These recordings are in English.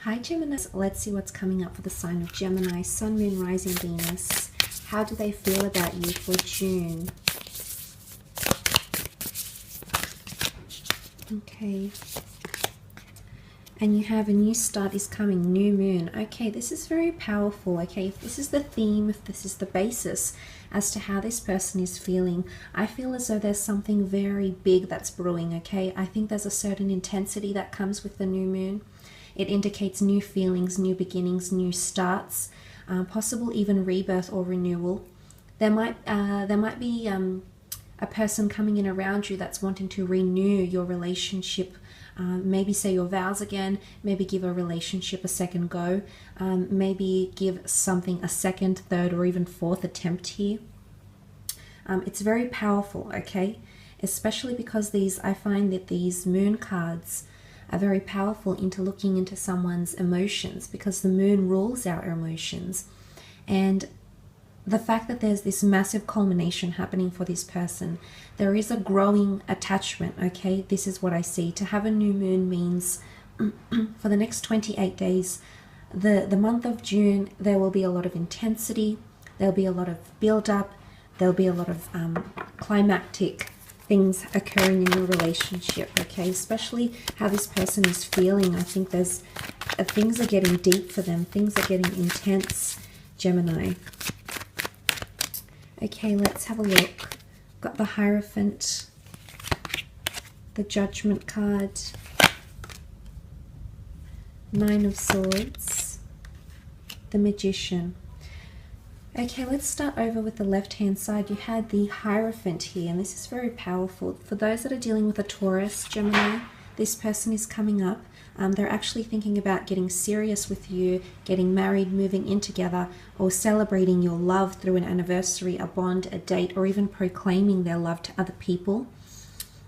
Hi Gemini, let's see what's coming up for the sign of Gemini, Sun, Moon, Rising, Venus. How do they feel about you for June? Okay. And you have a new start is coming, new moon. Okay, this is very powerful. Okay, if this is the theme, if this is the basis as to how this person is feeling, I feel as though there's something very big that's brewing. Okay, I think there's a certain intensity that comes with the new moon. It indicates new feelings, new beginnings, new starts, possible even rebirth or renewal. There might be a person coming in around you that's wanting to renew your relationship. Maybe say your vows again, maybe give a relationship a second go, maybe give something a second, third, or even fourth attempt here. It's very powerful, okay? Especially because I find that these moon cards are very powerful into looking into someone's emotions, because the moon rules our emotions. And the fact that there's this massive culmination happening for this person, there is a growing attachment, okay? This is what I see. To have a new moon means for the next 28 days, the month of June, there will be a lot of intensity, there'll be a lot of build-up, there'll be a lot of climactic things occurring in your relationship, okay? Especially how this person is feeling. I think there's things are getting deep for them, things are getting intense, Gemini. Okay, let's have a look. Got the Hierophant, the Judgment card, Nine of Swords, the Magician. Okay, let's start over with the left-hand side. You had the Hierophant here, and this is very powerful. For those that are dealing with a Taurus, Gemini, this person is coming up. They're actually thinking about getting serious with you, getting married, moving in together, or celebrating your love through an anniversary, a bond, a date, or even proclaiming their love to other people.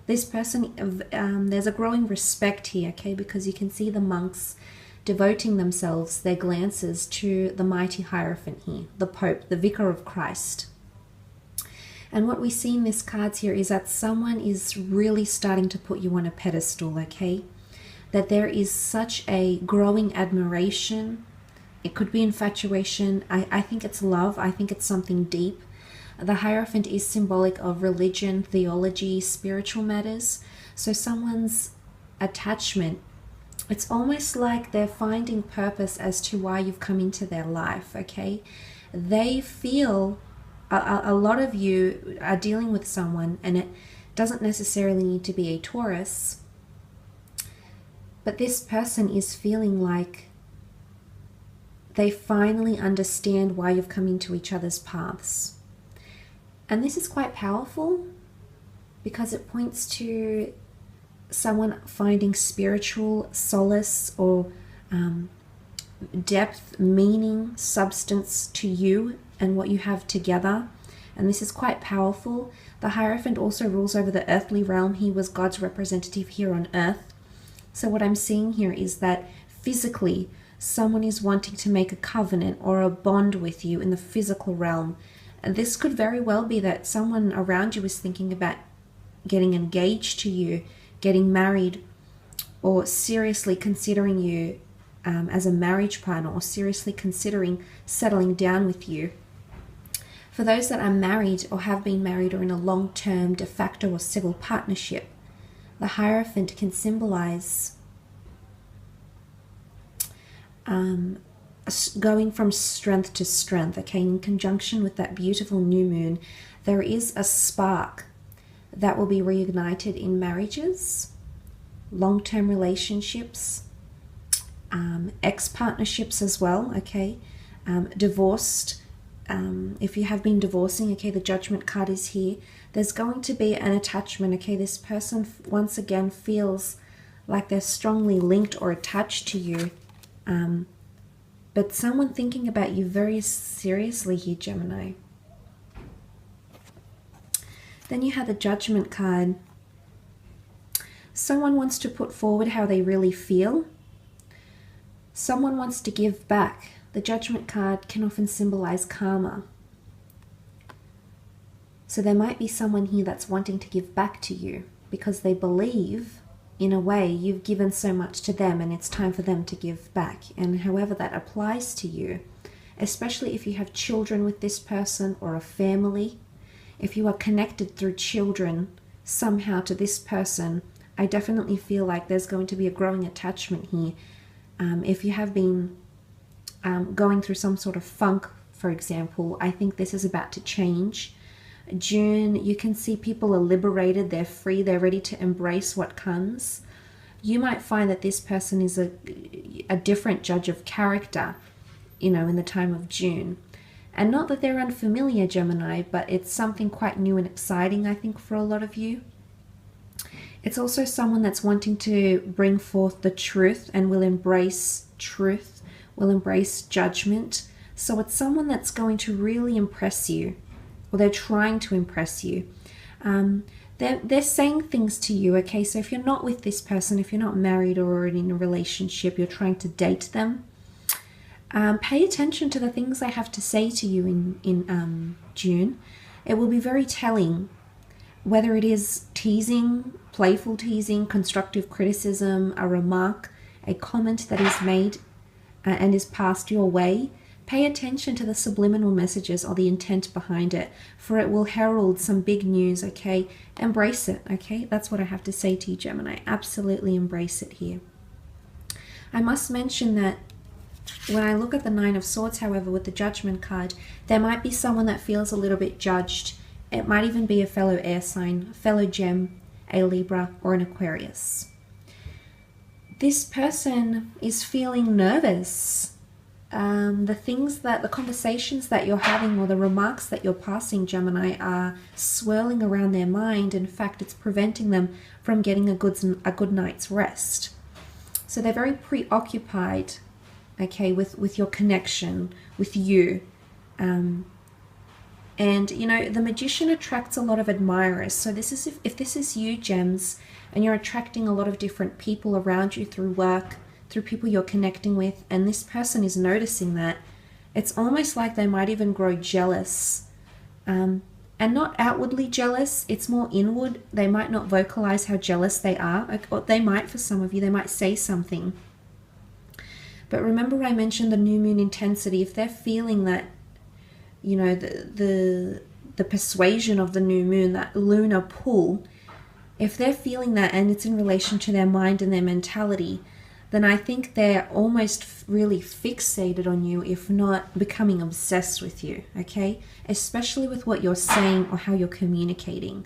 This person, there's a growing respect here, okay, because you can see the monks devoting themselves, their glances to the mighty Hierophant here, the Pope, the Vicar of Christ. And what we see in these cards here is that someone is really starting to put you on a pedestal, okay? That there is such a growing admiration. It could be infatuation. I think it's love. I think it's something deep. The Hierophant is symbolic of religion, theology, spiritual matters. So someone's attachment, it's almost like they're finding purpose as to why you've come into their life, okay? They feel, a lot of you are dealing with someone, and it doesn't necessarily need to be a Taurus, but this person is feeling like they finally understand why you've come into each other's paths. And this is quite powerful because it points to someone finding spiritual solace or depth, meaning, substance to you and what you have together. And this is quite powerful. The Hierophant also rules over the earthly realm. He was God's representative here on earth. So what I'm seeing here is that physically someone is wanting to make a covenant or a bond with you in the physical realm. And this could very well be that someone around you is thinking about getting engaged to you, getting married, or seriously considering you as a marriage partner, or seriously considering settling down with you. For those that are married or have been married or in a long-term de facto or civil partnership, the Hierophant can symbolize going from strength to strength, okay? In conjunction with that beautiful new moon, there is a spark that will be reignited in marriages, long-term relationships, ex-partnerships as well, okay? Divorced, if you have been divorcing, okay, the Judgment card is here. There's going to be an attachment, okay? This person once again feels like they're strongly linked or attached to you, but someone thinking about you very seriously here, Gemini. Then you have the Judgment card. Someone wants to put forward how they really feel. Someone wants to give back. The Judgment card can often symbolize karma. So there might be someone here that's wanting to give back to you because they believe in a way, you've given so much to them and it's time for them to give back. And however that applies to you, especially if you have children with this person or a family, if you are connected through children somehow to this person, I definitely feel like there's going to be a growing attachment here. If you have been going through some sort of funk, for example, I think this is about to change. June, you can see people are liberated, they're free, they're ready to embrace what comes. You might find that this person is a different judge of character, you know, in the time of June. And not that they're unfamiliar, Gemini, but it's something quite new and exciting, I think, for a lot of you. It's also someone that's wanting to bring forth the truth and will embrace truth, will embrace judgment. So it's someone that's going to really impress you, or they're trying to impress you. They're saying things to you, okay? So if you're not with this person, if you're not married or in a relationship, you're trying to date them, pay attention to the things they have to say to you in June. It will be very telling, whether it is teasing, playful teasing, constructive criticism, a remark, a comment that is made and is passed your way. Pay attention to the subliminal messages or the intent behind it, for it will herald some big news, okay? Embrace it, okay? That's what I have to say to you, Gemini. Absolutely embrace it here. I must mention that when I look at the Nine of Swords, however, with the Judgment card, there might be someone that feels a little bit judged. It might even be a fellow air sign, fellow Gem, a Libra, or an Aquarius. This person is feeling nervous. The conversations that you're having or the remarks that you're passing, Gemini, are swirling around their mind. In fact, it's preventing them from getting a good night's rest. So they're very preoccupied, okay, with your connection, with you. And, you know, the Magician attracts a lot of admirers. So this is if this is you, Gems, and you're attracting a lot of different people around you through work, through people you're connecting with, and this person is noticing that, it's almost like they might even grow jealous. And not outwardly jealous, it's more inward. They might not vocalize how jealous they are, or they might, for some of you, they might say something. But remember I mentioned the new moon intensity. If they're feeling that, you know, the persuasion of the new moon, that lunar pull, if they're feeling that and it's in relation to their mind and their mentality, then I think they're almost really fixated on you, if not becoming obsessed with you, okay? Especially with what you're saying or how you're communicating.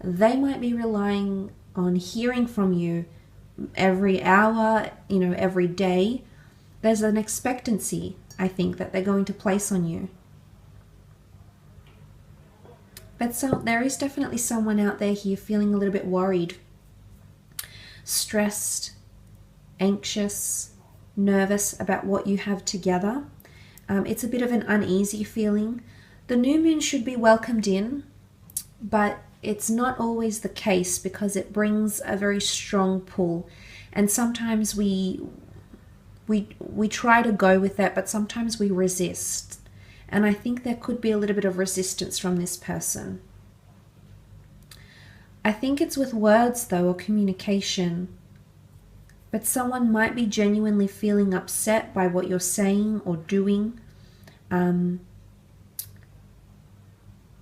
They might be relying on hearing from you every hour, you know, every day. There's an expectancy, I think, that they're going to place on you. But so there is definitely someone out there here feeling a little bit worried, stressed, anxious, nervous about what you have together. It's a bit of an uneasy feeling. The new moon should be welcomed in, but it's not always the case, because it brings a very strong pull. And sometimes we try to go with that, but sometimes we resist. And I think there could be a little bit of resistance from this person. I think it's with words, though, or communication. But someone might be genuinely feeling upset by what you're saying or doing. And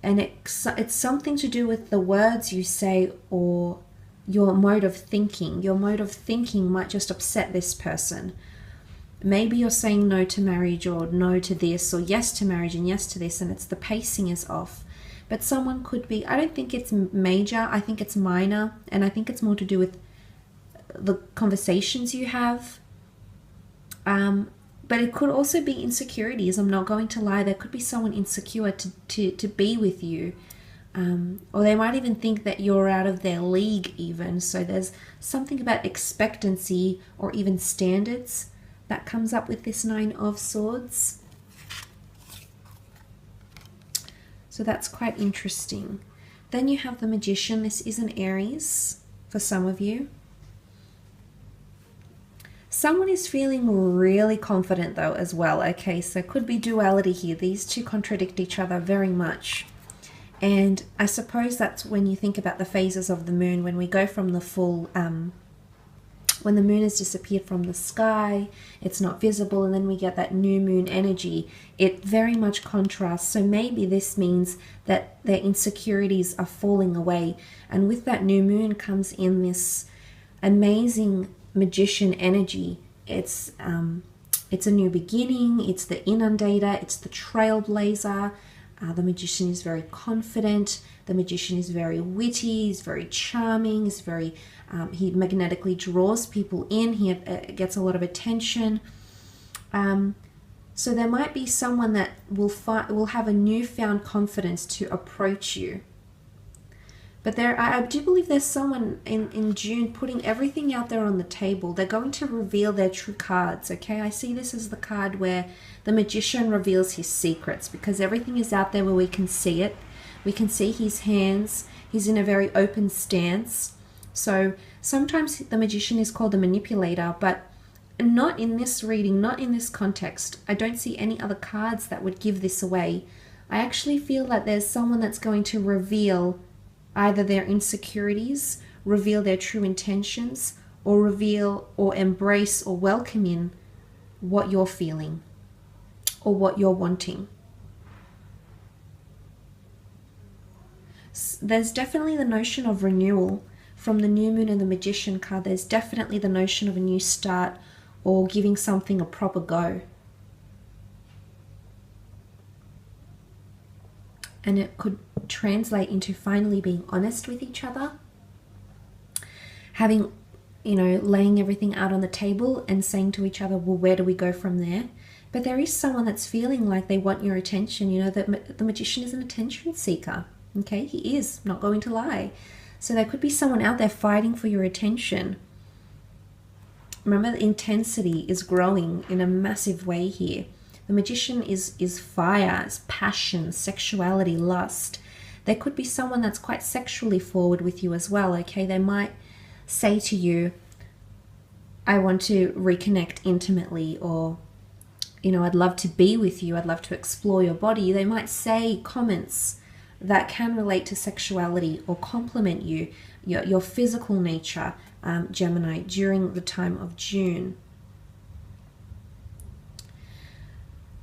it's something to do with the words you say or your mode of thinking. Your mode of thinking might just upset this person. Maybe you're saying no to marriage, or no to this, or yes to marriage and yes to this, and it's the pacing is off. But someone could be, I don't think it's major, I think it's minor, and I think it's more to do with the conversations you have. But it could also be insecurities. I'm not going to lie. There could be someone insecure to be with you. Or they might even think that you're out of their league even. So there's something about expectancy or even standards that comes up with this Nine of Swords. So that's quite interesting. Then you have the Magician. This is an Aries for some of you. Someone is feeling really confident though as well, okay? So could be duality here. These two contradict each other very much. And I suppose that's when you think about the phases of the moon, when we go from the full when the moon has disappeared from the sky, it's not visible, and then we get that new moon energy. It very much contrasts. So maybe this means that their insecurities are falling away, and with that new moon comes in this amazing magician energy. It's a new beginning, it's the inundator, it's the trailblazer. The magician is very confident, the magician is very witty, he's very charming, he's very, he magnetically draws people in, he gets a lot of attention. So there might be someone that will have a newfound confidence to approach you. But I do believe there's someone in June putting everything out there on the table. They're going to reveal their true cards, okay? I see this as the card where the magician reveals his secrets, because everything is out there where we can see it. We can see his hands. He's in a very open stance. So sometimes the magician is called a manipulator, but not in this reading, not in this context. I don't see any other cards that would give this away. I actually feel that there's someone that's going to reveal either their insecurities, reveal their true intentions, or reveal or embrace or welcome in what you're feeling or what you're wanting. There's definitely the notion of renewal from the new moon and the magician card. There's definitely the notion of a new start or giving something a proper go. And it could translate into finally being honest with each other, having, laying everything out on the table and saying to each other, well, where do we go from there? But there is someone that's feeling like they want your attention. That the magician is an attention seeker. Okay, he is, not going to lie. So there could be someone out there fighting for your attention. Remember, the intensity is growing in a massive way here. The magician is fire, is passion, sexuality, lust. There could be someone that's quite sexually forward with you as well, okay? They might say to you, I want to reconnect intimately, or, I'd love to be with you, I'd love to explore your body. They might say comments that can relate to sexuality or compliment you, your physical nature, Gemini, during the time of June.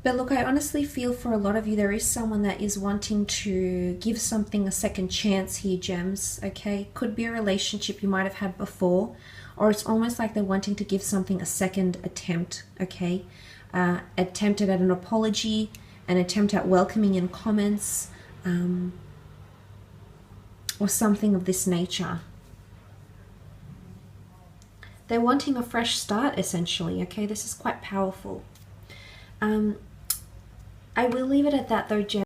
But look, I honestly feel for a lot of you, there is someone that is wanting to give something a second chance here, Gems, okay? Could be a relationship you might have had before, or it's almost like they're wanting to give something a second attempt, okay? Attempted at an apology, an attempt at welcoming in comments, or something of this nature. They're wanting a fresh start, essentially, okay? This is quite powerful. I will leave it at that, though, Jen.